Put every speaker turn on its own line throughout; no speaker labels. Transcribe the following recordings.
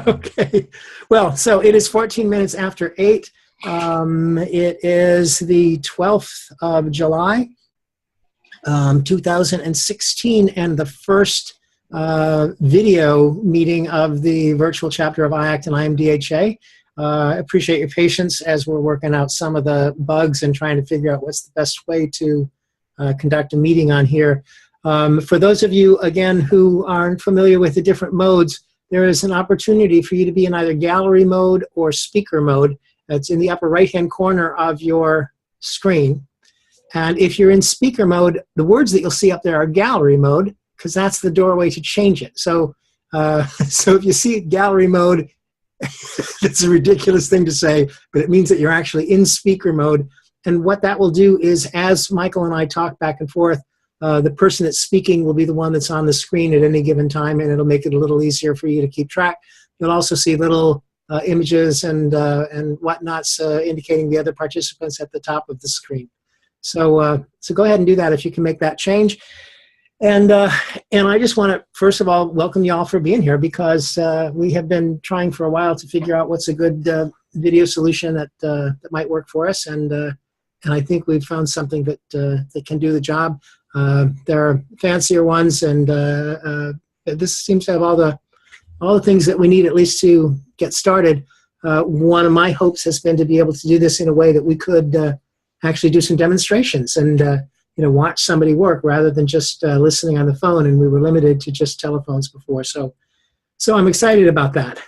Okay. Well, so it is 14 minutes after 8. It is the 12th of July, 2016, and the first video meeting of the virtual chapter of IACT and IMDHA. Appreciate your patience as we're working out some of the bugs and trying to figure out what's the best way to conduct a meeting on here. For those of you, again, who aren't familiar with the different modes, there is an opportunity for you to be in either gallery mode or speaker mode. It's in the upper right-hand corner of your screen. And if you're in speaker mode, the words that you'll see up there are gallery mode, because that's the doorway to change it. So, so if you see gallery mode, it's a ridiculous thing to say, but it means that you're actually in speaker mode. And what that will do is, as Michael and I talk back and forth, the person that's speaking will be the one that's on the screen at any given time, and it'll make it a little easier for you to keep track. You'll also see little images and whatnots indicating the other participants at the top of the screen. So, so go ahead and do that if you can make that change. And I just want to, first of all, welcome you all for being here, because we have been trying for a while to figure out what's a good video solution that that might work for us, and I think we've found something that that can do the job. There are fancier ones, and this seems to have all the things that we need, at least to get started. One of my hopes has been to be able to do this in a way that we could actually do some demonstrations and you know, watch somebody work rather than just listening on the phone, and we were limited to just telephones before. So I'm excited about that.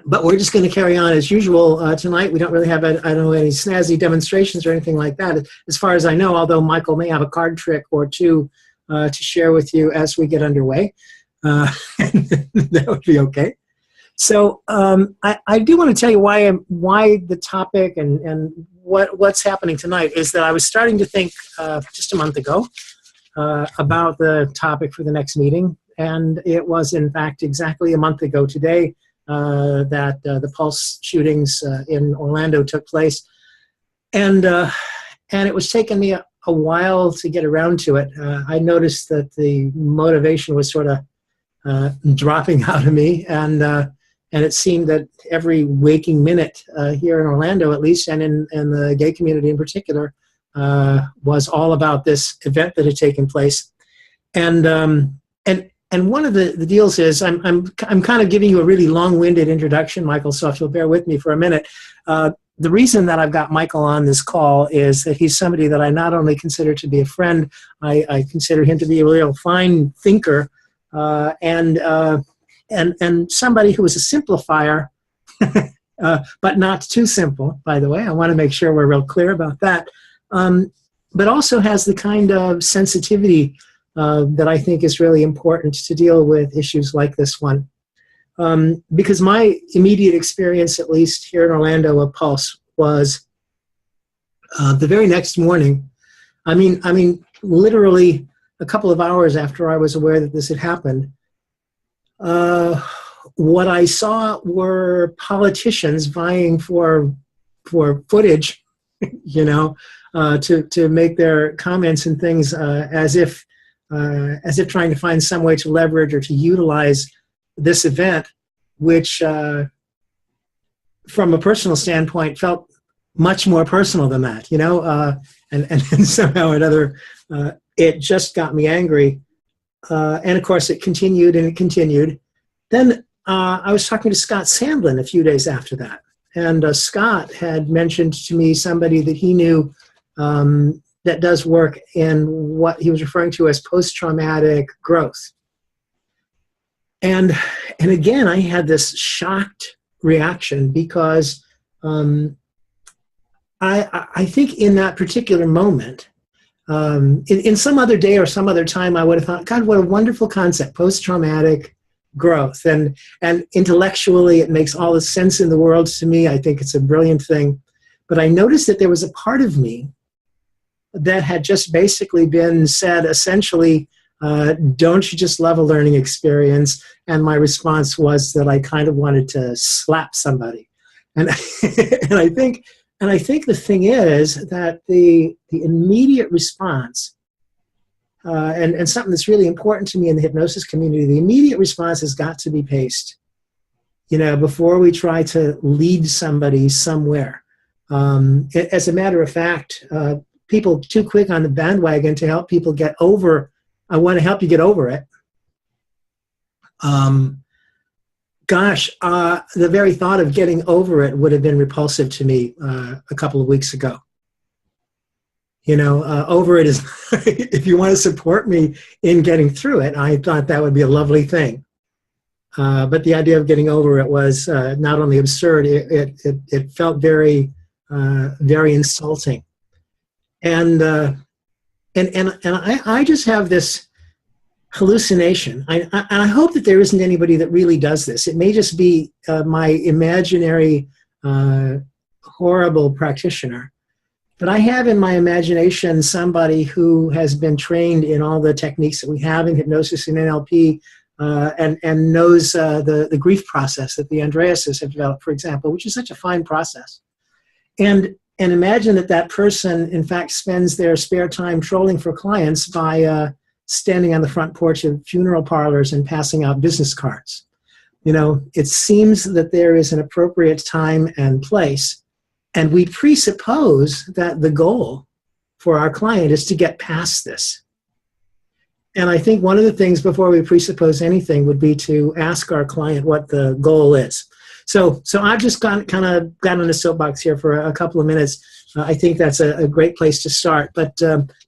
But we're just going to carry on as usual tonight. We don't really have, I don't know, any snazzy demonstrations or anything like that, as far as I know, although Michael may have a card trick or two to share with you as we get underway. That would be okay. So I do want to tell you why the topic and what's happening tonight is that I was starting to think just a month ago about the topic for the next meeting, and it was in fact exactly a month ago today that the Pulse shootings in Orlando took place, and it was taking me a while to get around to it. I noticed that the motivation was sort of dropping out of me, and it seemed that every waking minute here in Orlando, at least, and in the gay community in particular, was all about this event that had taken place. And one of the deals is, I'm kind of giving you a really long-winded introduction, Michael, so if you'll bear with me for a minute. The reason that I've got Michael on this call is that he's somebody that I not only consider to be a friend, I consider him to be a real fine thinker, and somebody who is a simplifier, but not too simple, by the way. I want to make sure we're real clear about that. But also has the kind of sensitivity that I think is really important to deal with issues like this one. Because my immediate experience, at least here in Orlando of Pulse, was the very next morning. I mean, literally a couple of hours after I was aware that this had happened, what I saw were politicians vying for footage, you know, to make their comments and things as if trying to find some way to leverage or to utilize this event, which, from a personal standpoint, felt much more personal than that, you know, and somehow or another, it just got me angry. And of course, it continued and it continued. Then I was talking to Scott Sandlin a few days after that, and Scott had mentioned to me somebody that he knew that does work in what he was referring to as post-traumatic growth. And again, I had this shocked reaction because I think in that particular moment, in some other day or some other time, I would have thought, God, what a wonderful concept, post-traumatic growth. And intellectually, it makes all the sense in the world to me. I think it's a brilliant thing. But I noticed that there was a part of me that had just basically been said, essentially, don't you just love a learning experience? And my response was that I kind of wanted to slap somebody. And and I think the thing is that the immediate response and something that's really important to me in the hypnosis community, the immediate response has got to be paced, before we try to lead somebody somewhere. As a matter of fact, people too quick on the bandwagon to help people get over, I want to help you get over it. The very thought of getting over it would have been repulsive to me a couple of weeks ago. Over it is, if you want to support me in getting through it, I thought that would be a lovely thing. But the idea of getting over it was not only absurd, it felt very, very insulting. And I just have this hallucination. I hope that there isn't anybody that really does this. It may just be my imaginary, horrible practitioner. But I have in my imagination somebody who has been trained in all the techniques that we have in hypnosis and NLP, and knows the grief process that the Andreases have developed, for example, which is such a fine process. And imagine that person, in fact, spends their spare time trolling for clients by standing on the front porch of funeral parlors and passing out business cards. It seems that there is an appropriate time and place. And we presuppose that the goal for our client is to get past this. And I think one of the things before we presuppose anything would be to ask our client what the goal is. So I've just got on a soapbox here for a couple of minutes. I think that's a great place to start. But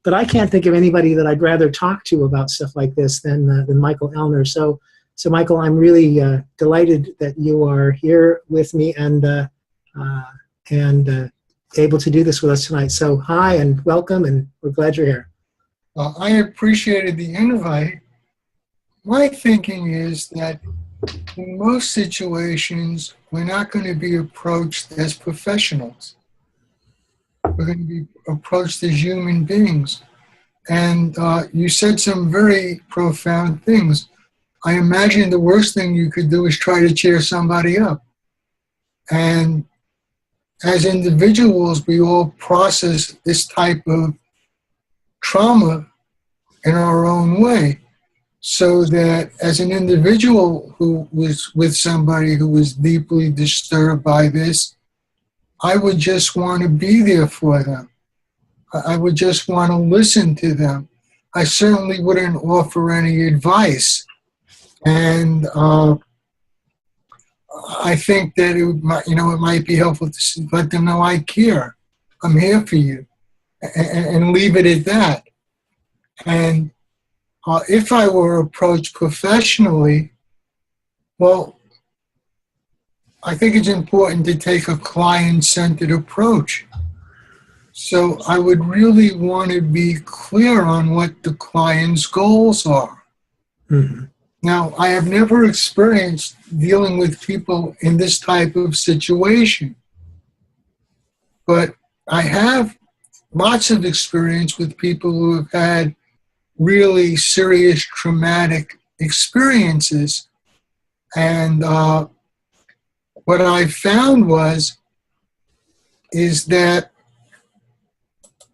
I can't think of anybody that I'd rather talk to about stuff like this than Michael Ellner. So Michael, I'm really delighted that you are here with me and able to do this with us tonight. So hi and welcome, and we're glad you're here.
I appreciated the invite. My thinking is that in most situations, we're not going to be approached as professionals. We're going to be approached as human beings. And you said some very profound things. I imagine the worst thing you could do is try to cheer somebody up. And as individuals, we all process this type of trauma in our own way. So that as an individual who was with somebody who was deeply disturbed by this, I would just want to be there for them. I would just want to listen to them. I certainly wouldn't offer any advice. And I think that it might be helpful to let them know I care. I'm here for you, and leave it at that. And if I were approached professionally, well, I think it's important to take a client-centered approach. So I would really want to be clear on what the client's goals are. Mm-hmm. Now, I have never experienced dealing with people in this type of situation, but I have lots of experience with people who have had really serious traumatic experiences. And what I found is that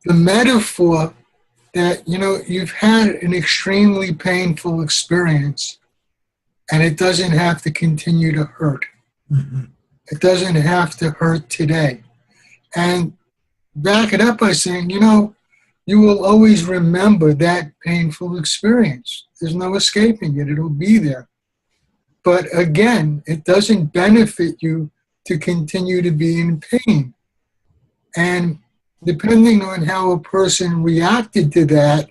the metaphor that, you've had an extremely painful experience, and it doesn't have to continue to hurt. Mm-hmm. It doesn't have to hurt today. And back it up by saying, you will always remember that painful experience. There's no escaping it. It'll be there. But again, it doesn't benefit you to continue to be in pain. And depending on how a person reacted to that,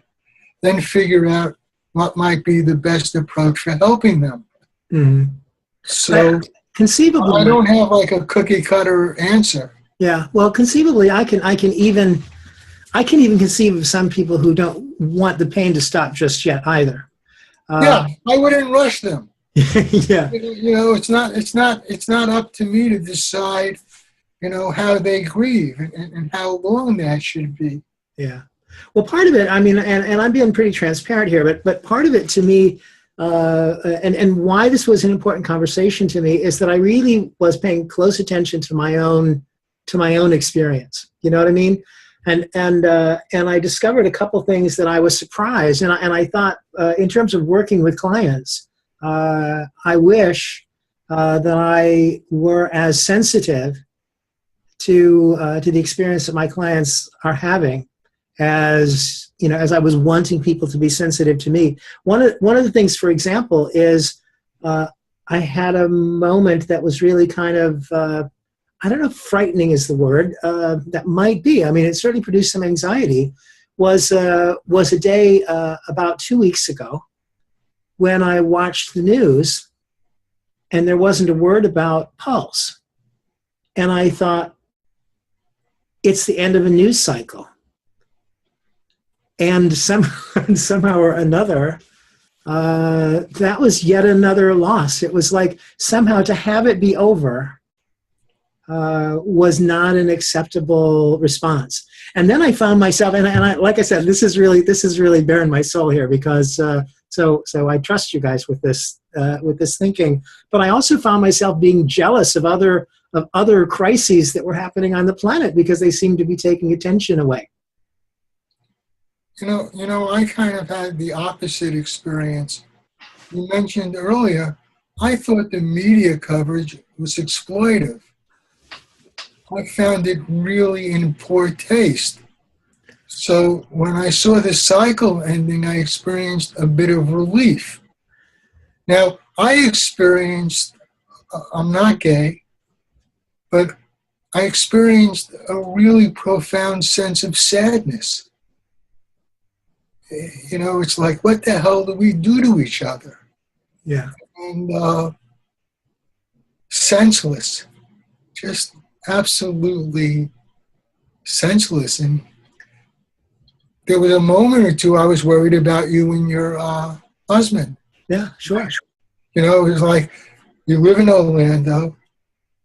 then figure out what might be the best approach for helping them. Mm-hmm. So conceivably, I don't have like a cookie cutter answer.
Yeah, well, conceivably, I can even conceive of some people who don't want the pain to stop just yet either.
Yeah, I wouldn't rush them.
Yeah,
it's not up to me to decide, how they grieve and how long that should be.
Yeah. Well, part of it, and I'm being pretty transparent here, but part of it to me, and why this was an important conversation to me, is that I really was paying close attention to my own experience. You know what I mean? And I discovered a couple things that I was surprised, and I thought, in terms of working with clients, I wish that I were as sensitive to the experience that my clients are having, as as I was wanting people to be sensitive to me. One of the things, for example, is I had a moment that was really kind of, I don't know if frightening is the word. That might be. I mean, it certainly produced some anxiety. Was a day about 2 weeks ago when I watched the news, and there wasn't a word about Pulse, and I thought, it's the end of a news cycle, and somehow or another, that was yet another loss. It was like somehow to have it be over was not an acceptable response. And then I found myself, and I, like I said, this is really bearing my soul here, because so I trust you guys with this thinking. But I also found myself being jealous of other crises that were happening on the planet, because they seemed to be taking attention away.
I kind of had the opposite experience. You mentioned earlier, I thought the media coverage was exploitive. I found it really in poor taste. So when I saw the cycle ending, I experienced a bit of relief. Now, I'm not gay, but I experienced a really profound sense of sadness. It's like, what the hell do we do to each other?
Yeah.
And senseless, just absolutely senseless. And there was a moment or two I was worried about you and your husband.
Yeah, sure.
It was like, you live in Orlando.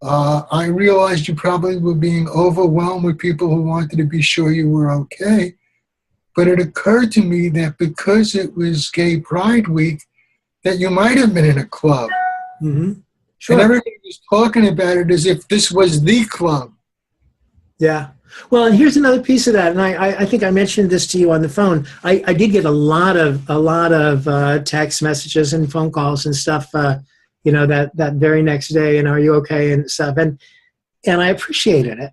I realized you probably were being overwhelmed with people who wanted to be sure you were okay. But it occurred to me that because it was Gay Pride Week, that you might have been in a club.
Mm-hmm. Sure.
And everybody was talking about it as if this was the club.
Yeah. Well, and here's another piece of that, and I think I mentioned this to you on the phone. I did get a lot of text messages and phone calls and stuff, that very next day, and are you okay and stuff, and I appreciated it.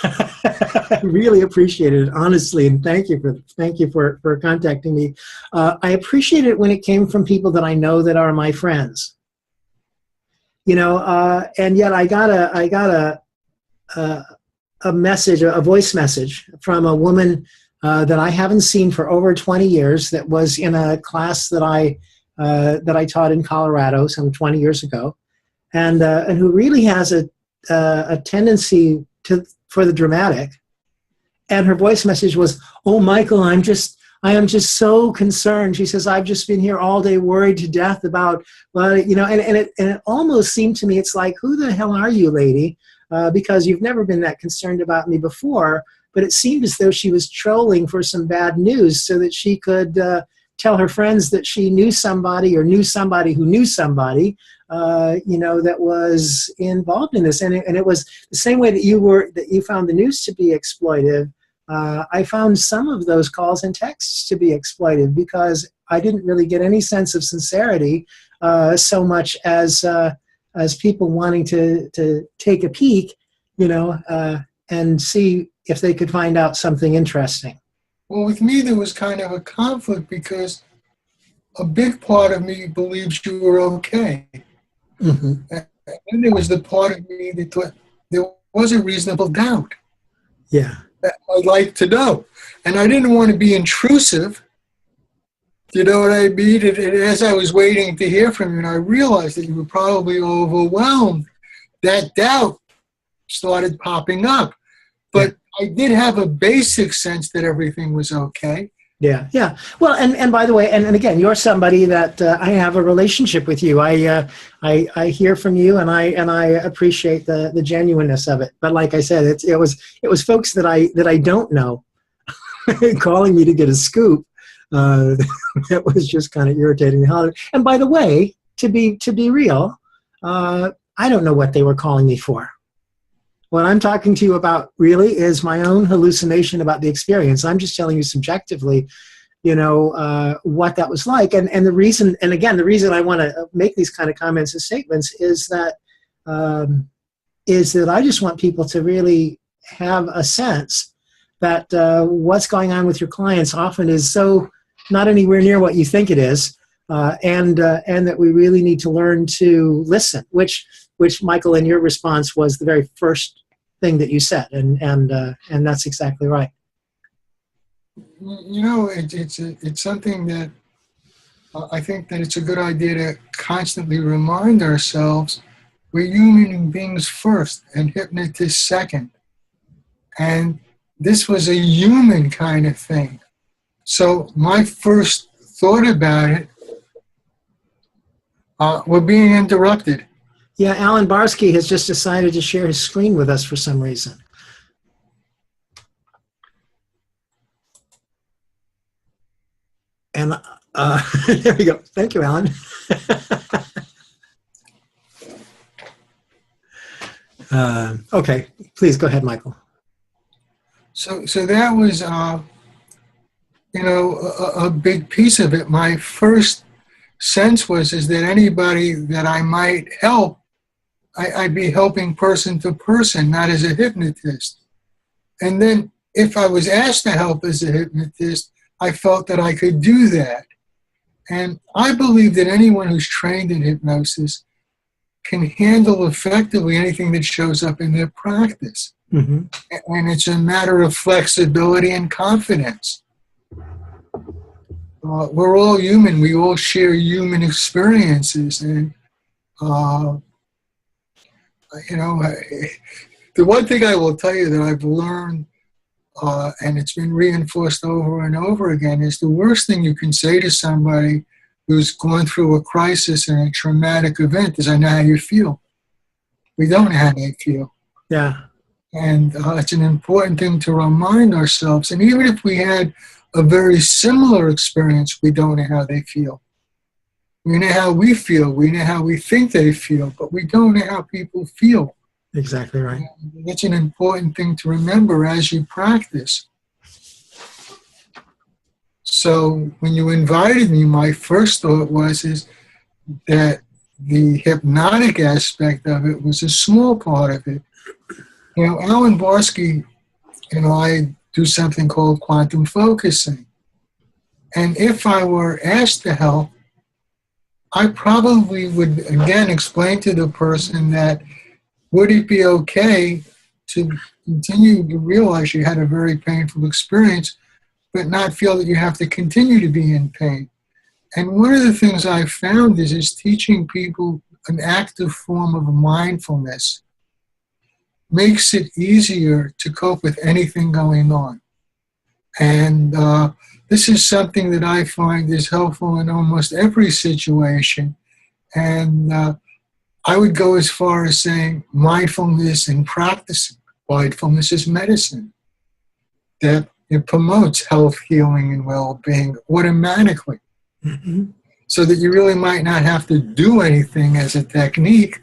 I really appreciated it, honestly, and thank you for contacting me. I appreciate it when it came from people that I know that are my friends. And yet I got a message, a voice message from a woman that I haven't seen for over 20 years, that was in a class that I taught in Colorado some 20 years ago, and who really has a tendency for the dramatic. And her voice message was, "Oh, Michael, I am just so concerned." She says, "I've just been here all day worried to death about," and it almost seemed to me, it's like, who the hell are you, lady? Because you've never been that concerned about me before. But it seemed as though she was trolling for some bad news so that she could tell her friends that she knew somebody, or knew somebody who knew somebody, that was involved in this. And it was the same way that you found the news to be exploitive. I found some of those calls and texts to be exploitive, because I didn't really get any sense of sincerity, so much as people wanting to take a peek, and see if they could find out something interesting.
Well, with me, there was kind of a conflict, because a big part of me believes you were okay. Mm-hmm. And then there was the part of me that thought there was a reasonable doubt.
Yeah.
That I'd like to know. And I didn't want to be intrusive. You know what I mean? And as I was waiting to hear from you, and I realized that you were probably overwhelmed, that doubt started popping up. But I did have a basic sense that everything was okay.
Yeah. Well, and by the way, and again, you're somebody that I have a relationship with you. I hear from you, and I appreciate the genuineness of it. But like I said, it was folks that I don't know calling me to get a scoop. That was just kind of irritating. And by the way, to be real, I don't know what they were calling me for. What I'm talking to you about really is my own hallucination about the experience. I'm just telling you subjectively, what that was like. And the reason, and again, the reason I want to make these kind of comments and statements is that I just want people to really have a sense that what's going on with your clients often is so not anywhere near what you think it is, and that we really need to learn to listen, which Michael, in your response, was the very first thing that you said, and that's exactly right.
It's something that I think that it's a good idea to constantly remind ourselves we're human beings first and hypnotists second. And this was a human kind of thing. So my first thought about it, we're being interrupted.
Yeah, Alan Barsky has just decided to share his screen with us for some reason. And there we go. Thank you, Alan. Okay, please go ahead, Michael.
So that was, a big piece of it. My first sense is that anybody that I might help, I'd be helping person to person, not as a hypnotist. And then if I was asked to help as a hypnotist, I felt that I could do that. And I believe that anyone who's trained in hypnosis can handle effectively anything that shows up in their practice. Mm-hmm. And it's a matter of flexibility and confidence. We're all human. We all share human experiences. And, the one thing I will tell you that I've learned, and it's been reinforced over and over again, is the worst thing you can say to somebody who's going through a crisis and a traumatic event is, I know how you feel. We don't know how they feel.
Yeah.
And it's an important thing to remind ourselves. And even if we had a very similar experience, we don't know how they feel. We know how we feel. We know how we think they feel, but we don't know how people feel.
Exactly right.
And that's an important thing to remember as you practice. So when you invited me, my first thought is that the hypnotic aspect of it was a small part of it. Alan Barsky and I do something called quantum focusing. And if I were asked to help, I probably would, again, explain to the person that would it be okay to continue to realize you had a very painful experience, but not feel that you have to continue to be in pain. And one of the things I've found is teaching people an active form of mindfulness makes it easier to cope with anything going on. And this is something that I find is helpful in almost every situation. And I would go as far as saying mindfulness and practicing. Mindfulness is medicine. That it promotes health, healing, and well-being automatically. Mm-hmm. So that you really might not have to do anything as a technique,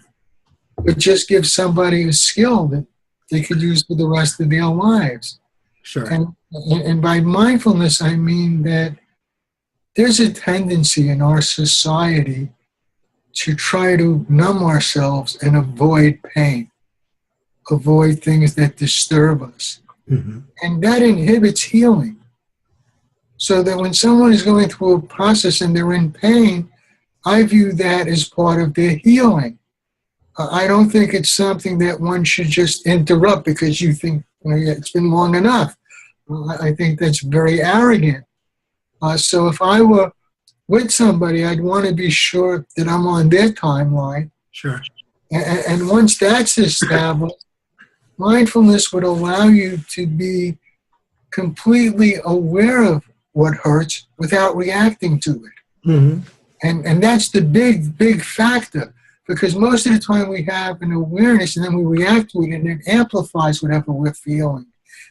but just give somebody a skill that they could use for the rest of their lives.
Sure.
And by mindfulness, I mean that there's a tendency in our society to try to numb ourselves and avoid pain, avoid things that disturb us. Mm-hmm. And that inhibits healing. So that when someone is going through a process and they're in pain, I view that as part of their healing. I don't think it's something that one should just interrupt because you think it's been long enough. I think that's very arrogant. So if I were with somebody, I'd want to be sure that I'm on their timeline.
Sure.
And once that's established, mindfulness would allow you to be completely aware of what hurts without reacting to it. Mm-hmm. And that's the big factor. Because most of the time we have an awareness and then we react to it and it amplifies whatever we're feeling.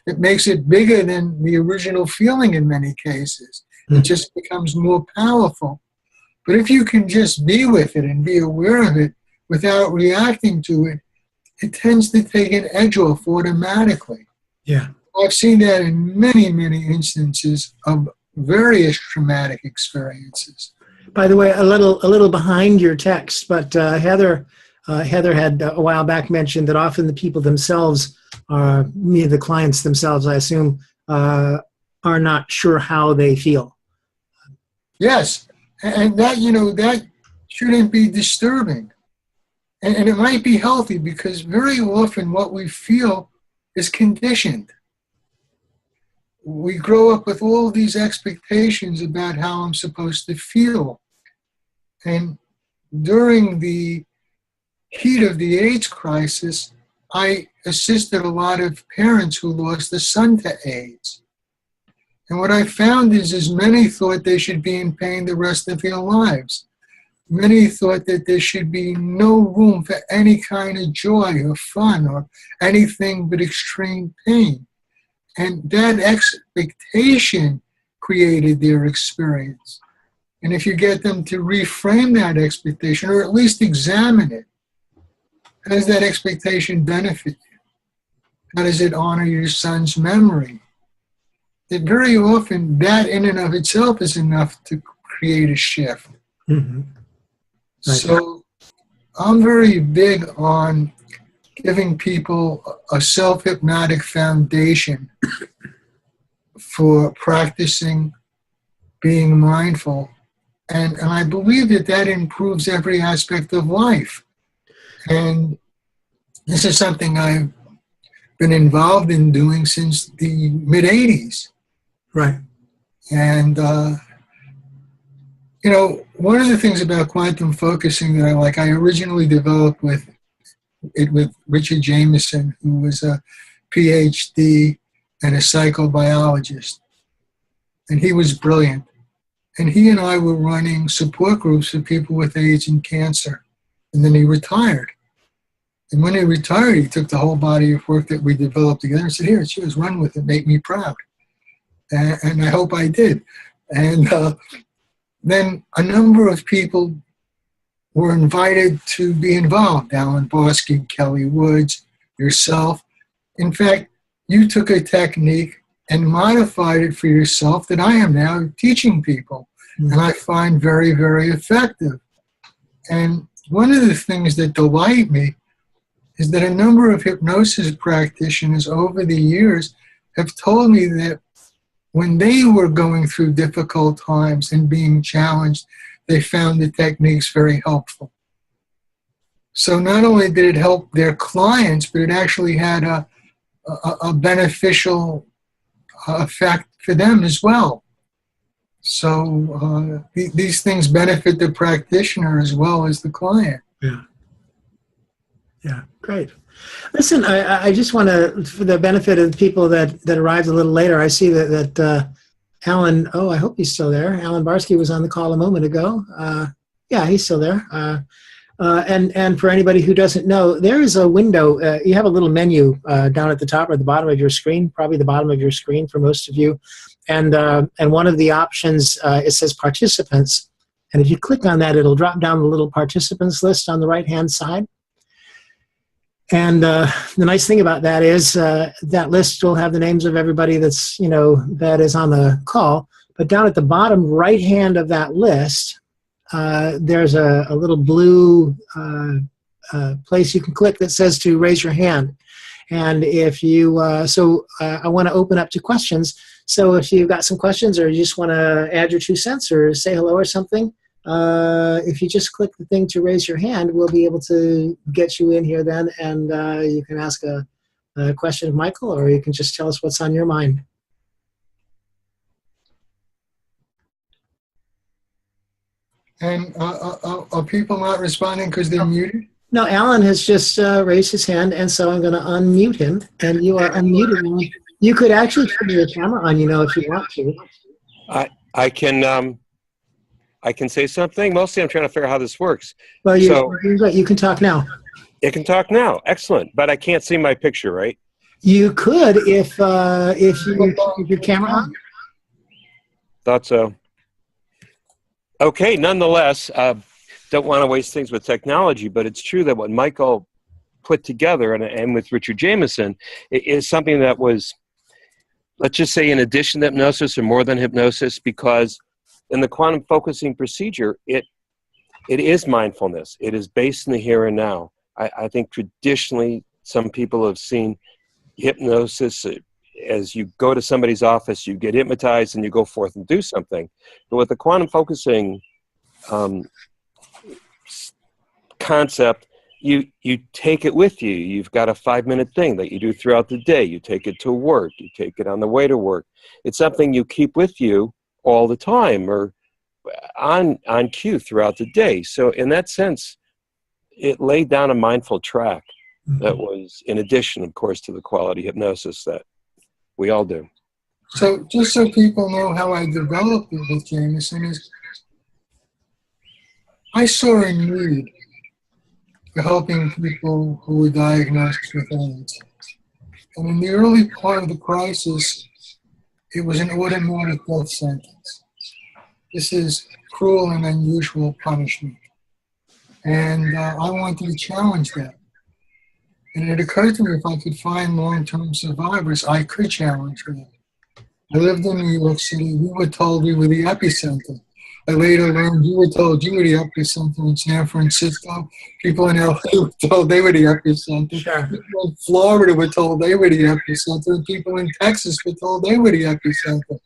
It makes it bigger than the original feeling in many cases. Mm-hmm. It just becomes more powerful. But if you can just be with it and be aware of it without reacting to it it tends to take an edge off automatically.
Yeah.
I've seen that in many, many instances of various traumatic experiences.
By the way, a little behind your text, but Heather had a while back mentioned that often the people themselves, the clients themselves, I assume, are not sure how they feel.
Yes, and that, that shouldn't be disturbing. And it might be healthy, because very often what we feel is conditioned. We grow up with all these expectations about how I'm supposed to feel. And during the heat of the AIDS crisis, I assisted a lot of parents who lost a son to AIDS. And what I found is many thought they should be in pain the rest of their lives. Many thought that there should be no room for any kind of joy or fun or anything but extreme pain. And that expectation created their experience. And if you get them to reframe that expectation, or at least examine it, how does that expectation benefit you? How does it honor your son's memory? That very often, that in and of itself is enough to create a shift.
Mm-hmm. Right.
So I'm very big on giving people a self-hypnotic foundation for practicing being mindful. And I believe that improves every aspect of life. And this is something I've been involved in doing since the mid-'80s.
Right.
And, one of the things about quantum focusing that I like, I originally developed with Richard Jameson, who was a PhD and a psychobiologist. And he was brilliant. And he and I were running support groups for people with AIDS and cancer. And then he retired. And when he retired, he took the whole body of work that we developed together and said, here, it's yours, run with it, make me proud. And I hope I did. And then a number of people were invited to be involved. Alan Borsky, Kelly Woods, yourself. In fact, you took a technique and modified it for yourself that I am now teaching people. And I find very, very effective. And one of the things that delight me is that a number of hypnosis practitioners over the years have told me that when they were going through difficult times and being challenged, they found the techniques very helpful. So not only did it help their clients, but it actually had a beneficial effect for them as well. So these things benefit the practitioner as well as the client.
Yeah. Yeah, great. Listen, I just want to, for the benefit of the people that arrived a little later, I see that Alan, I hope he's still there. Alan Barsky was on the call a moment ago. Yeah, he's still there. And for anybody who doesn't know, there is a window. You have a little menu down at the top or the bottom of your screen, probably the bottom of your screen for most of you. And one of the options, it says participants. And if you click on that, it'll drop down the little participants list on the right-hand side. And the nice thing about that is that list will have the names of everybody that's, that is on the call. But down at the bottom right-hand of that list, there's a little blue place you can click that says to raise your hand. And if you, I want to open up to questions. So if you've got some questions or you just want to add your 2 cents or say hello or something, if you just click the thing to raise your hand, we'll be able to get you in here then, and you can ask a question of Michael, or you can just tell us what's on your mind.
And are people not responding because they're muted?
No, Alan has just raised his hand, and so I'm going to unmute him, and you are unmuted. You could actually turn your camera on, if you want to.
I can say something. Mostly I'm trying to figure out how this works.
Well, you can talk now.
It can talk now. Excellent. But I can't see my picture, right?
You could if you keep your camera on.
Thought so. Okay, nonetheless, don't want to waste things with technology, but it's true that what Michael put together, and with Richard Jameson, is something that was, let's just say, in addition to hypnosis or more than hypnosis, because in the quantum focusing procedure, it is mindfulness. It is based in the here and now. I think traditionally some people have seen hypnosis as you go to somebody's office, you get hypnotized, and you go forth and do something. But with the quantum focusing concept, you take it with you. You've got a 5-minute thing that you do throughout the day. You take it to work. You take it on the way to work. It's something you keep with you all the time, or on cue throughout the day. So in that sense, it laid down a mindful track that was in addition, of course, to the quality hypnosis that we all do.
So just so people know how I developed it with Jameson is I saw a need for helping people who were diagnosed with AIDS. And in the early part of the crisis, it was an automatic death sentence. This is cruel and unusual punishment. And I wanted to challenge that. And it occurred to me if I could find long-term survivors, I could challenge that. I lived in New York City. We were told we were the epicenter. I later learned you were told you were the epicenter in San Francisco. People in LA were told they were the epicenter.
Sure.
People in Florida were told they were the epicenter. And people in Texas were told they were the epicenter.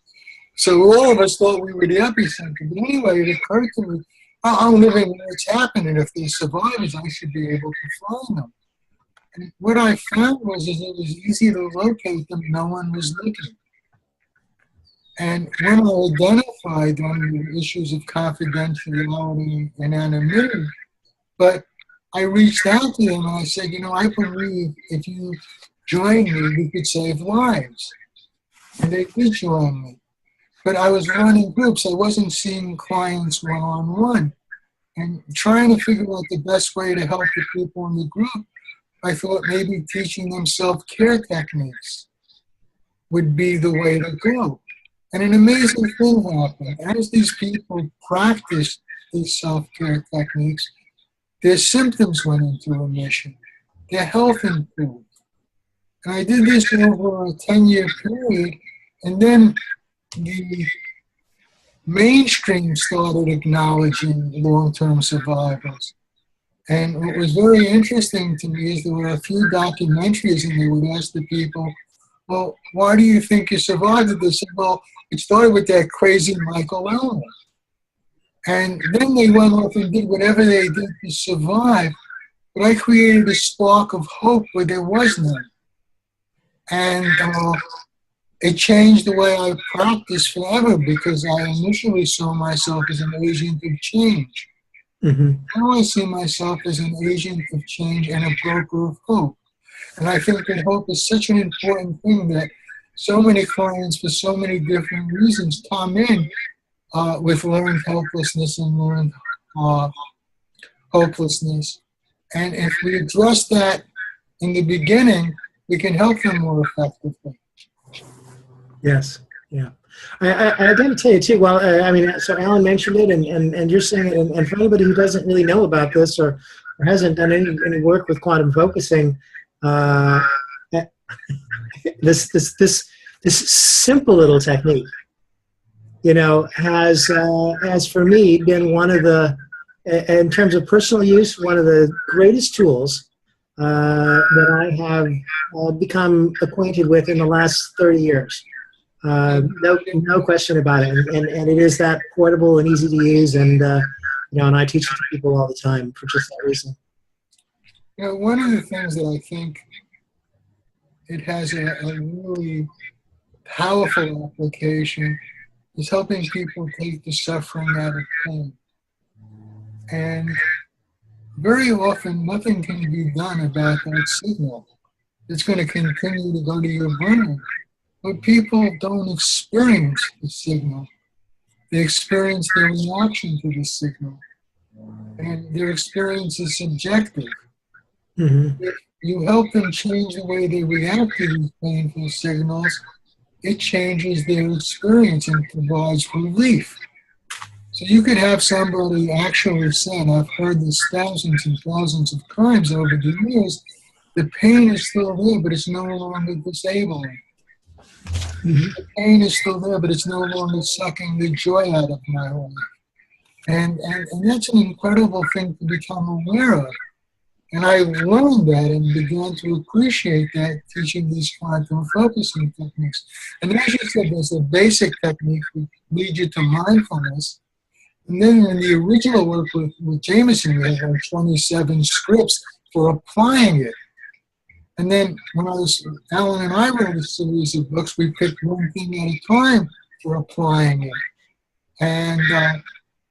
So all of us thought we were the epicenter. But anyway, it occurred to me, I'm living where it's happening. If there's survivors, I should be able to find them. And what I found was it was easy to locate them. No one was looking. And when I identified them, the issues of confidentiality and anonymity, but I reached out to them and I said, I believe if you join me, we could save lives. And they did join me. But I was running groups. I wasn't seeing clients one-on-one. And trying to figure out the best way to help the people in the group, I thought maybe teaching them self-care techniques would be the way to go. And an amazing thing happened. As these people practiced these self-care techniques, their symptoms went into remission. Their health improved. And I did this over a 10-year period, and then the mainstream started acknowledging long-term survivors. And what was very interesting to me is there were a few documentaries and they would ask the people, well, why do you think you survived? They said, well, it started with that crazy Michael Ellner. And then they went off and did whatever they did to survive. But I created a spark of hope where there was none. And it changed the way I practiced forever because I initially saw myself as an agent of change. Mm-hmm. Now I see myself as an agent of change and a broker of hope. And I think that hope is such an important thing that so many clients, for so many different reasons, come in with learned helplessness and learned hopelessness. And if we address that in the beginning, we can help them more effectively.
Yes, yeah. I got to tell you too, well, so Alan mentioned it and you're saying it, and for anybody who doesn't really know about this or hasn't done any work with quantum focusing, this simple little technique, has for me been one of the, in terms of personal use, one of the greatest tools that I have become acquainted with in the last 30 years. No question about it. And it is that portable and easy to use, and and I teach it to people all the time for just that reason.
One of the things that I think it has a really powerful application is helping people take the suffering out of pain. And very often, nothing can be done about that signal. It's going to continue to go to your brain. But people don't experience the signal. They experience their reaction to the signal. And their experience is subjective. Mm-hmm. If you help them change the way they react to these painful signals, it changes their experience and provides relief. So you could have somebody actually say, and I've heard this thousands and thousands of times over the years, the pain is still there, but it's no longer disabling.
Mhm.
The pain is still there, but it's no longer sucking the joy out of my life. And that's an incredible thing to become aware of. And I learned that and began to appreciate that teaching these quantum focusing techniques. And as you said, there's a basic technique that leads you to mindfulness. And then in the original work with Jameson, we had like 27 scripts for applying it. And then when Alan and I wrote a series of books, we picked one thing at a time for applying it. And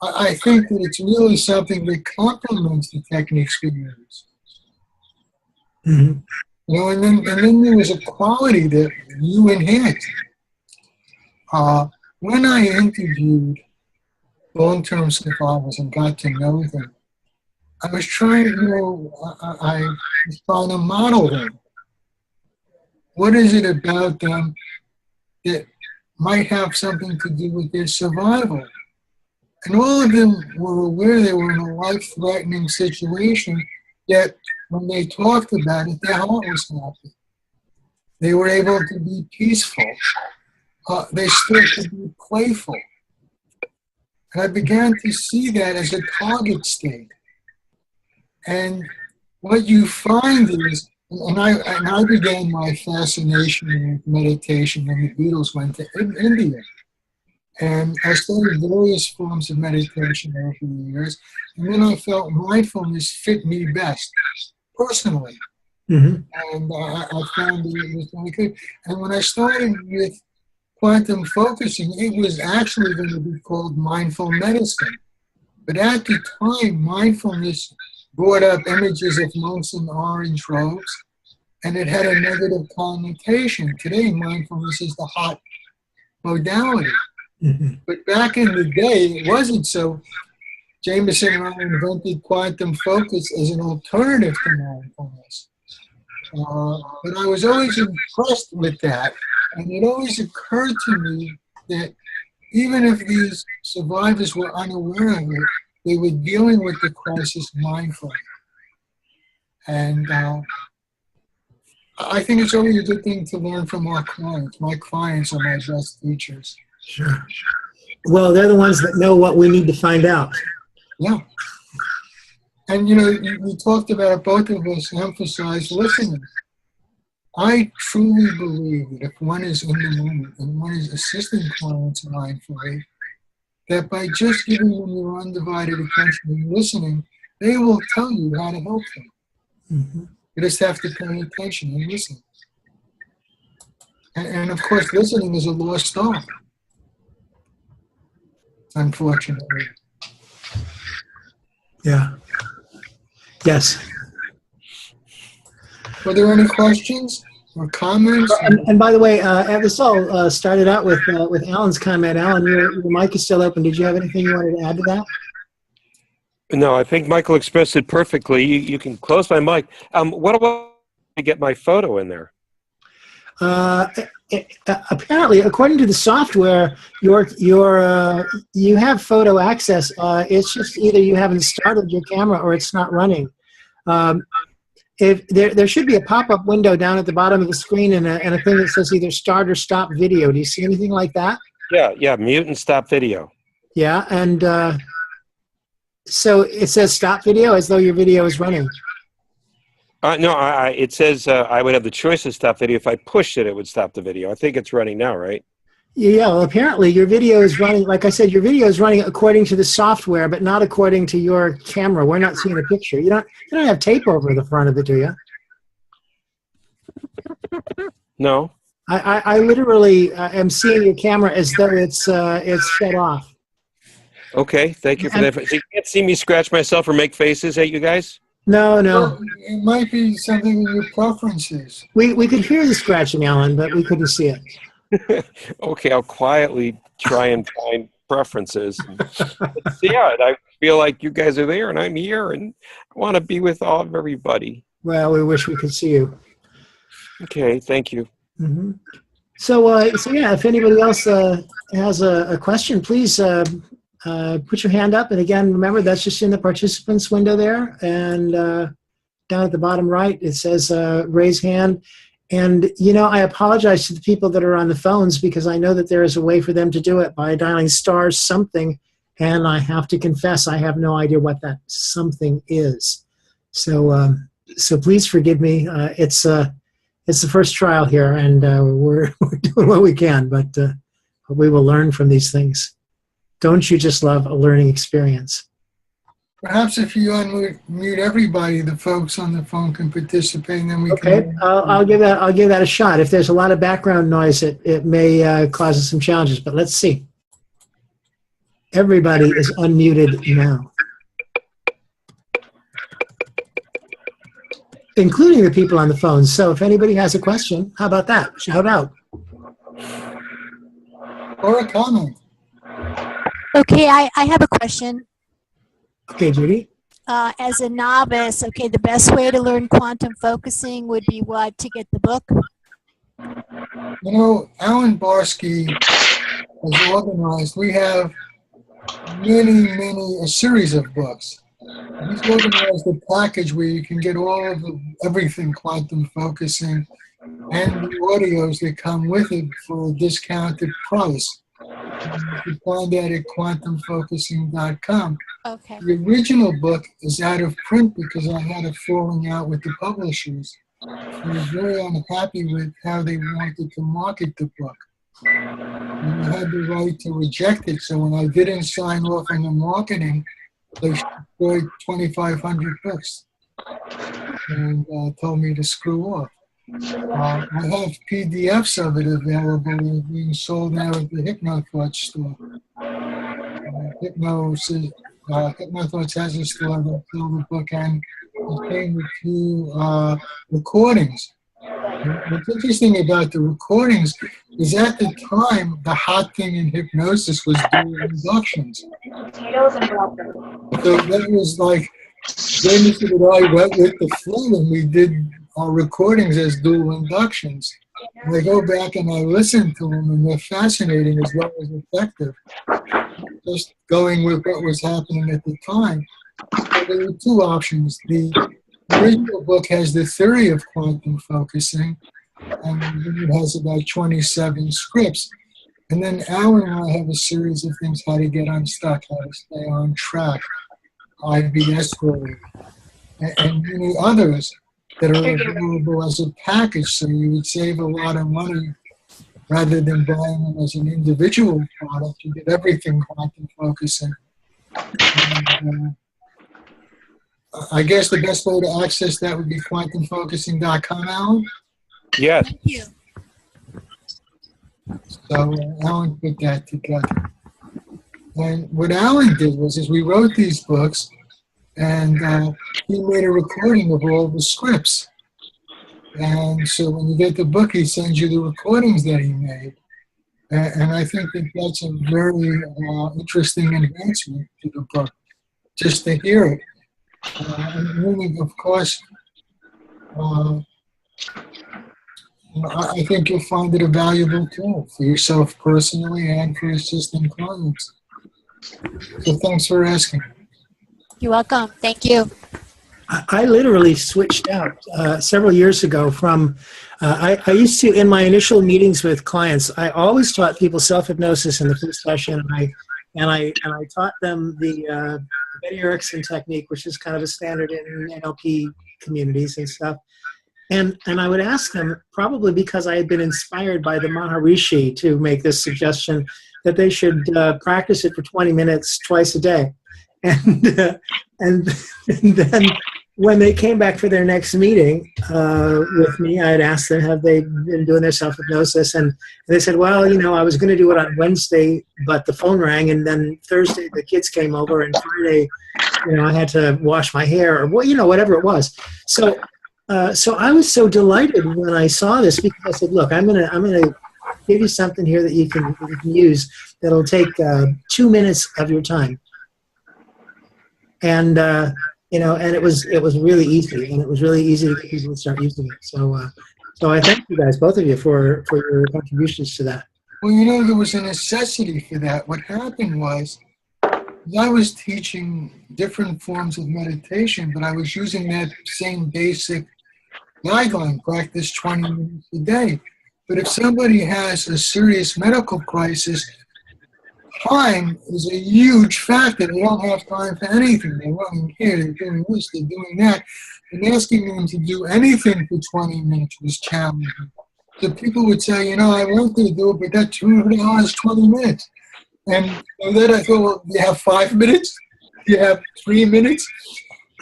I think that it's really something that complements the techniques we use.
Mhm.
You know, and then there was a quality that you enhanced. When I interviewed long-term survivors and got to know them, I was trying, I was trying to model them. What is it about them that might have something to do with their survival? And all of them were aware they were in a life-threatening situation, yet when they talked about it, their heart was happy. They were able to be peaceful. They still could be playful. And I began to see that as a target state. And what you find is, and I began my fascination with meditation when the Beatles went to India. And I studied various forms of meditation over the years. And then I felt mindfulness fit me best, personally.
Mm-hmm.
And I found that it was really good. And when I started with quantum focusing, it was actually going to be called mindful medicine. But at the time, mindfulness brought up images of monks in orange robes, and it had a negative connotation. Today, mindfulness is the hot modality.
Mm-hmm.
But back in the day, it wasn't so. Jameson and I invented quantum focus as an alternative to mindfulness. But I was always impressed with that. And it always occurred to me that even if these survivors were unaware of it, they were dealing with the crisis mindfully. And I think it's always a good thing to learn from our clients. My clients are my best teachers.
Sure. Well, they're the ones that know what we need to find out.
Yeah. And, you talked about, both of us emphasized listening. I truly believe that if one is in the moment and one is assisting clients mindfully, that by just giving them your undivided attention and listening, they will tell you how to help them.
Mm-hmm.
You just have to pay attention and listen. And of course, listening is a lost art, unfortunately.
Yeah. Yes.
Were there any questions or comments?
And by the way, this all started out with Alan's comment. Alan, your mic is still open. Did you have anything you wanted to add to that?
No, I think Michael expressed it perfectly. You can close my mic. What about to get my photo in there?
Apparently, according to the software, you have photo access. It's just either you haven't started your camera or it's not running. If there should be a pop-up window down at the bottom of the screen and a thing that says either start or stop video. Do you see anything like that?
Yeah, mute and stop video.
Yeah, and so it says stop video as though your video is running.
No, it says I would have the choice to stop video. If I pushed it, it would stop the video. I think it's running now, right?
Yeah, well, apparently your video is running. Like I said, your video is running according to the software, but not according to your camera. We're not seeing a picture. You don't have tape over the front of it, do you?
No.
I literally am seeing your camera as though it's shut off.
Okay, thank you for that. So you can't see me scratch myself or make faces at you guys?
No.
Well, it might be something in your preferences.
We could hear the scratching, Alan, but we couldn't see it.
Okay, I'll quietly try and find preferences. Yeah, I feel like you guys are there and I'm here and I want to be with all of everybody.
Well, we wish we could see you.
Okay, thank you.
Mm-hmm. So yeah, if anybody else has a question, please put your hand up. And again, remember, that's just in the participants window there. And down at the bottom right. It says raise hand. And, I apologize to the people that are on the phones because I know that there is a way for them to do it by dialing star something. And I have to confess, I have no idea what that something is. So please forgive me. It's the first trial here, and we're doing what we can, but we will learn from these things. Don't you just love a learning experience?
Perhaps if you unmute everybody, the folks on the phone can participate, and then we can.
Okay, I'll give that a shot. If there's a lot of background noise, it may cause us some challenges, but let's see. Everybody is unmuted now, including the people on the phone. So if anybody has a question, how about that? Shout out.
Or a comment.
Okay, I have a question.
Okay, Judy.
As a novice, okay, the best way to learn quantum focusing would be what? To get the book?
Alan Barsky has organized, we have a series of books. He's organized a package where you can get all of everything quantum focusing and the audios that come with it for a discounted price. You can find that at quantumfocusing.com.
Okay.
The original book is out of print because I had a falling out with the publishers. I was very unhappy with how they wanted to market the book. And I had the right to reject it, so when I didn't sign off on the marketing, they destroyed 2,500 books and told me to screw off. I have PDFs of it available being sold now at the HypnoThoughts store. HypnoThoughts has a store that sell the book, and it came with 2 recordings. What's interesting about the recordings is at the time, the hot thing in hypnosis was doing inductions. So that was like, Jameson and I went with the flow, and we did our recordings as dual inductions. And I go back and I listen to them, and they're fascinating as well as effective. Just going with what was happening at the time. So there were 2 options. The original book has the theory of quantum focusing, and it has about 27 scripts. And then Alan and I have a series of things: how to get unstuck, how to stay on track, IBS scoring, and many others that are available as a package, so you would save a lot of money rather than buying them as an individual product. You get everything quantum focusing. And, I guess the best way to access that would be quantumfocusing.com, Alan?
Yes.
Thank you.
So Alan put that together. And what Alan did was we wrote these books, and he made a recording of all the scripts. And so when you get the book, he sends you the recordings that he made. And I think that that's a very interesting enhancement to the book, just to hear it. And really, of course, I think you'll find it a valuable tool for yourself personally and for assisting clients. So thanks for asking.
You're welcome. Thank you.
I literally switched out several years ago from, I used to, in my initial meetings with clients, I always taught people self-hypnosis in the first session, and I taught them the Betty Erickson technique, which is kind of a standard in NLP communities and stuff. And I would ask them, probably because I had been inspired by the Maharishi to make this suggestion, that they should practice it for 20 minutes twice a day. And then when they came back for their next meeting with me, I had asked them, have they been doing their self-hypnosis? And they said, well, I was going to do it on Wednesday, but the phone rang, and then Thursday the kids came over, and Friday, I had to wash my hair, or whatever it was. So I was so delighted when I saw this, because I said, look, I'm gonna give you something here that you can use that'll take 2 minutes of your time. And and it was really easy, and it was really easy to get people to start using it. So I thank you guys, both of you, for your contributions to that.
Well, there was a necessity for that. What happened was, I was teaching different forms of meditation, but I was using that same basic guideline, practice 20 minutes a day. But if somebody has a serious medical crisis, time is a huge factor. They don't have time for anything. They're running here, they're doing this, they're doing that. And asking them to do anything for 20 minutes was challenging. So people would say, you know, I want to do it, but that 2 hours, 20 minutes. And then I thought, well, you have 5 minutes? You have 3 minutes?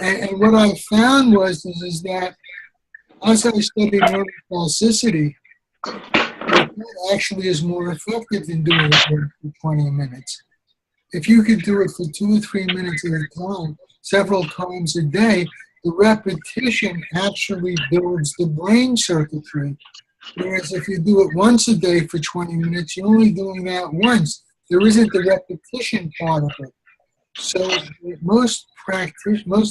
And what I found was that as I studied neuroplasticity, it actually is more effective than doing it for 20 minutes. If you could do it for 2 or 3 minutes at a time, several times a day, the repetition actually builds the brain circuitry. Whereas if you do it once a day for 20 minutes, you're only doing that once. There isn't the repetition part of it. So most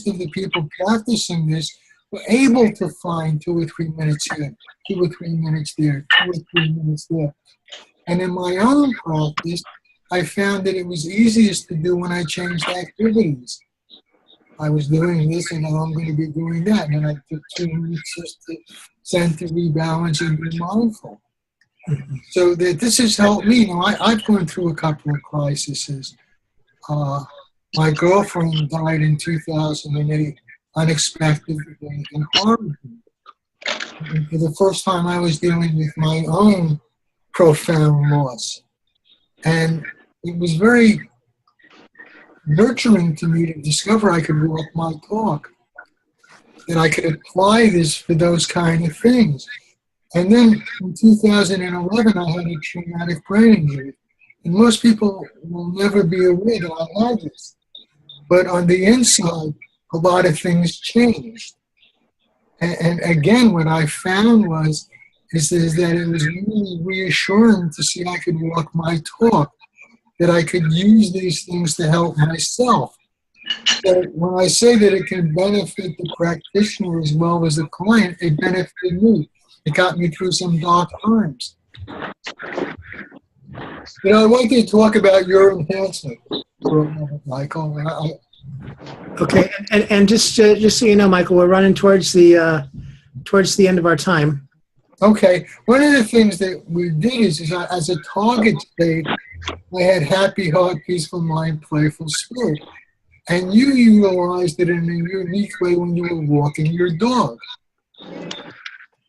of the people practicing this were able to find 2 or 3 minutes here, 2 or 3 minutes there, 2 or 3 minutes there. And in my own practice, I found that it was easiest to do when I changed activities. I was doing this, and now I'm going to be doing that. And then I took 2 minutes just to center, rebalance, and be mindful. So that this has helped me. You know, I've gone through a couple of crises. My girlfriend died in 2008, unexpectedly and horribly. And for the first time, I was dealing with my own profound loss. And it was very nurturing to me to discover I could walk my talk, that I could apply this for those kind of things. And then in 2011, I had a traumatic brain injury. And most people will never be aware that I had this. But on the inside, a lot of things changed. And again, what I found is that it was really reassuring to see I could walk my talk, that I could use these things to help myself. So when I say that it can benefit the practitioner as well as the client, it benefited me. It got me through some dark times. You know, I want to talk about your enhancement for a moment, Michael.
Okay, and just so you know, Michael, we're running towards the end of our time.
Okay, one of the things that we did is as a target state, I had happy heart, peaceful mind, playful spirit. And you utilized it in a unique way when you were walking your dog.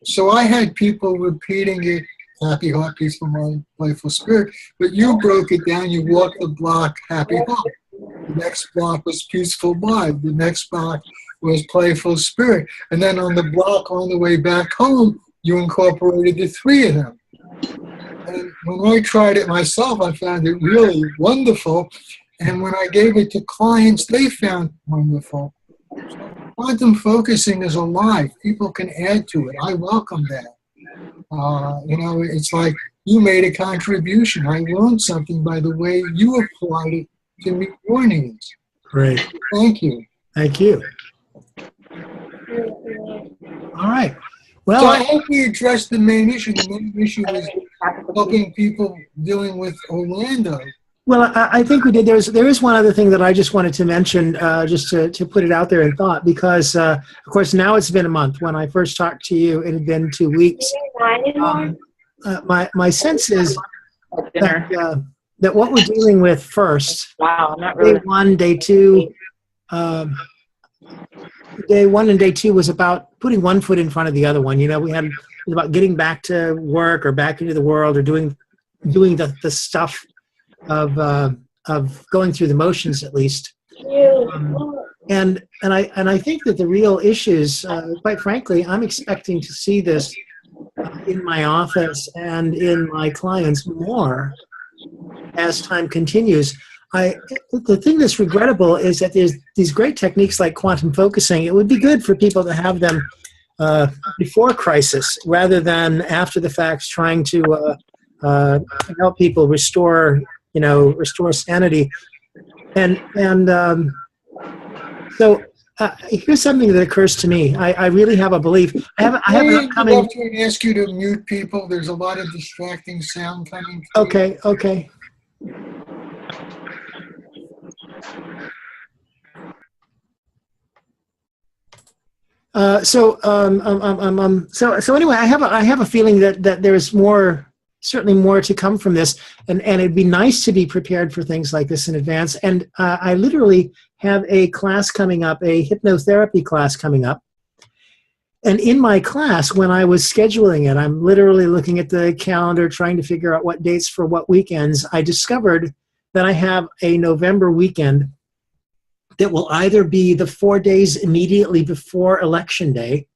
So I had people repeating it, happy heart, peaceful mind, playful spirit, but you broke it down, you walked the block, happy heart. The next block was peaceful mind. The next block was playful spirit. And then on the block on the way back home, you incorporated the 3 of them. And when I tried it myself, I found it really wonderful. And when I gave it to clients, they found it wonderful. Quantum focusing is alive. People can add to it. I welcome that. You know, it's like you made a contribution. I learned something by the way you applied it to meet your needs.
Great.
Thank you.
Thank you. All right. Well,
So I hope we addressed the main issue. The main issue is helping people dealing with Orlando.
Well, I think we did. There is one other thing that I just wanted to mention, just to put it out there in thought, because of course now it's been a month. When I first talked to you, it had been 2 weeks. My sense is that what we're dealing with first, day 1, day 2, day 1 and day 2 was about putting one foot in front of the other one. You know, it was about getting back to work or back into the world or doing the stuff of going through the motions, at least. And I think that the real issues, quite frankly, I'm expecting to see this in my office and in my clients more as time continues. The thing that's regrettable is that there's these great techniques like quantum focusing. It would be good for people to have them before crisis rather than after the fact, trying to help people restore sanity. And so here's something that occurs to me. I really have a belief. I have an upcoming.
I'm going to ask you to mute people. There's a lot of distracting sound coming through.
Okay. So anyway, I have a feeling that there's certainly more to come from this, and it'd be nice to be prepared for things like this in advance. And I literally have a class coming up, a hypnotherapy class coming up. And in my class, when I was scheduling it, I'm literally looking at the calendar, trying to figure out what dates for what weekends. I discovered that I have a November weekend that will either be the 4 days immediately before Election Day,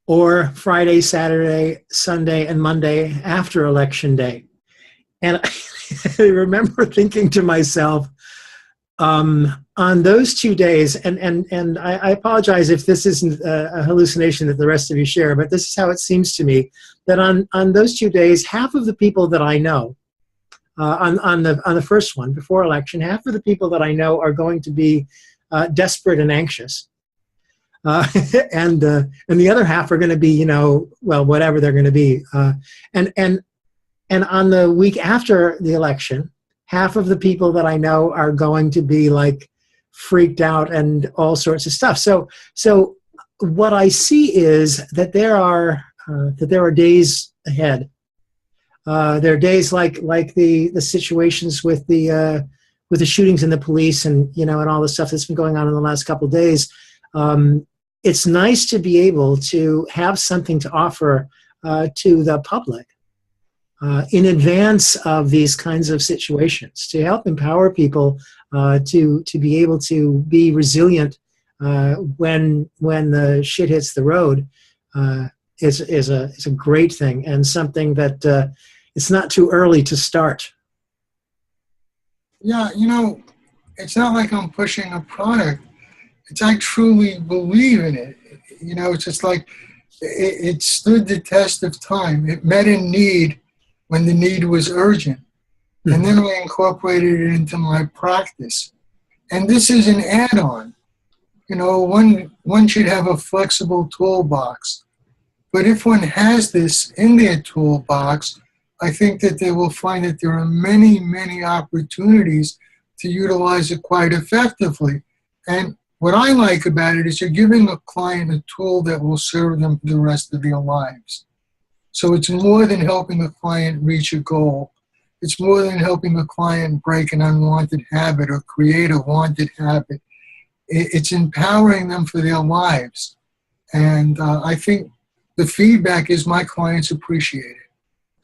or Friday, Saturday, Sunday, and Monday after Election Day. And I remember thinking to myself, on those 2 days, and I apologize if this isn't a hallucination that the rest of you share, but this is how it seems to me, that on those 2 days, half of the people that I know, on the first one, before election, half of the people that I know are going to be desperate and anxious. And the other half are going to be, well, whatever they're going to be. And on the week after the election, half of the people that I know are going to be like freaked out and all sorts of stuff. So what I see is that there are days ahead. There are days like the situations with the shootings and the police and and all the stuff that's been going on in the last couple of days. It's nice to be able to have something to offer to the public in advance of these kinds of situations, to help empower people to be able to be resilient when the shit hits the road. Is a great thing, and something that it's not too early to start.
Yeah, it's not like I'm pushing a product. It's I truly believe in it. It's just like it stood the test of time. It met a need when the need was urgent. Mm-hmm. And then I incorporated it into my practice. And this is an add-on. One should have a flexible toolbox. But if one has this in their toolbox, I think that they will find that there are many, many opportunities to utilize it quite effectively. And what I like about it is you're giving a client a tool that will serve them for the rest of their lives. So it's more than helping a client reach a goal. It's more than helping a client break an unwanted habit or create a wanted habit. It's empowering them for their lives. And I think the feedback is my clients appreciate it.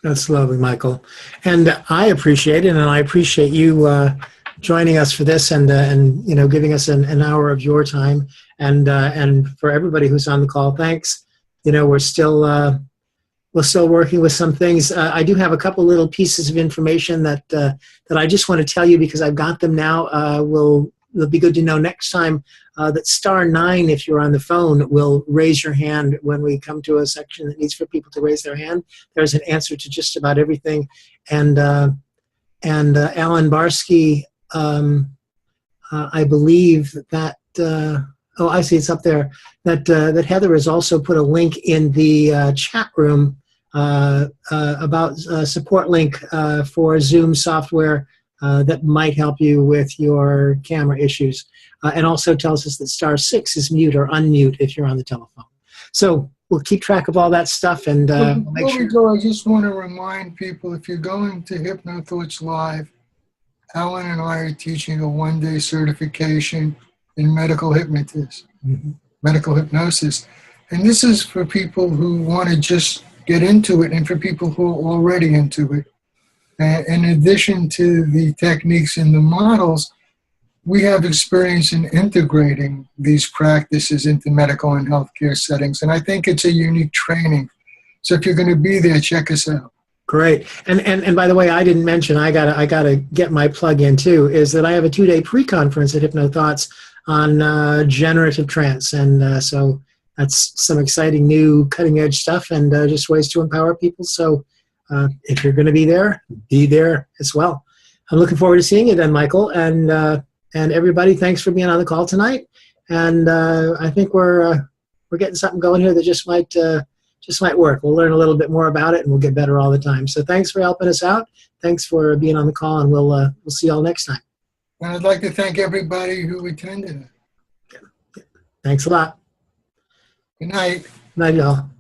That's lovely, Michael. And I appreciate it, and I appreciate you joining us for this and giving us an hour of your time. And for everybody who's on the call, thanks. We're still working with some things. I do have a couple little pieces of information that I just want to tell you because I've got them now. It'll be good to know next time that *9, if you're on the phone, will raise your hand when we come to a section that needs for people to raise their hand. There's an answer to just about everything. And Alan Barsky, I believe that, I see it's up there, that Heather has also put a link in the chat room about a support link for Zoom software that might help you with your camera issues, and also tells us that *6 is mute or unmute if you're on the telephone. So we'll keep track of all that stuff and make sure.
Before we go, I just want to remind people, if you're going to HypnoThoughts Live, Alan and I are teaching a 1-day certification in medical hypnosis. And this is for people who want to just get into it and for people who are already into it. In addition to the techniques and the models, we have experience in integrating these practices into medical and healthcare settings. And I think it's a unique training. So if you're going to be there, check us out.
Great. And by the way, I didn't mention, I gotta get my plug in too, is that I have a 2-day pre-conference at HypnoThoughts on generative trance. And so that's some exciting new cutting edge stuff and just ways to empower people. So if you're going to be there as well. I'm looking forward to seeing you then, Michael. And everybody, thanks for being on the call tonight. And I think we're getting something going here that just might work. We'll learn a little bit more about it, and we'll get better all the time. So thanks for helping us out. Thanks for being on the call, and we'll see you all next time.
And I'd like to thank everybody who attended.
Thanks a lot.
Good night.
Night, y'all.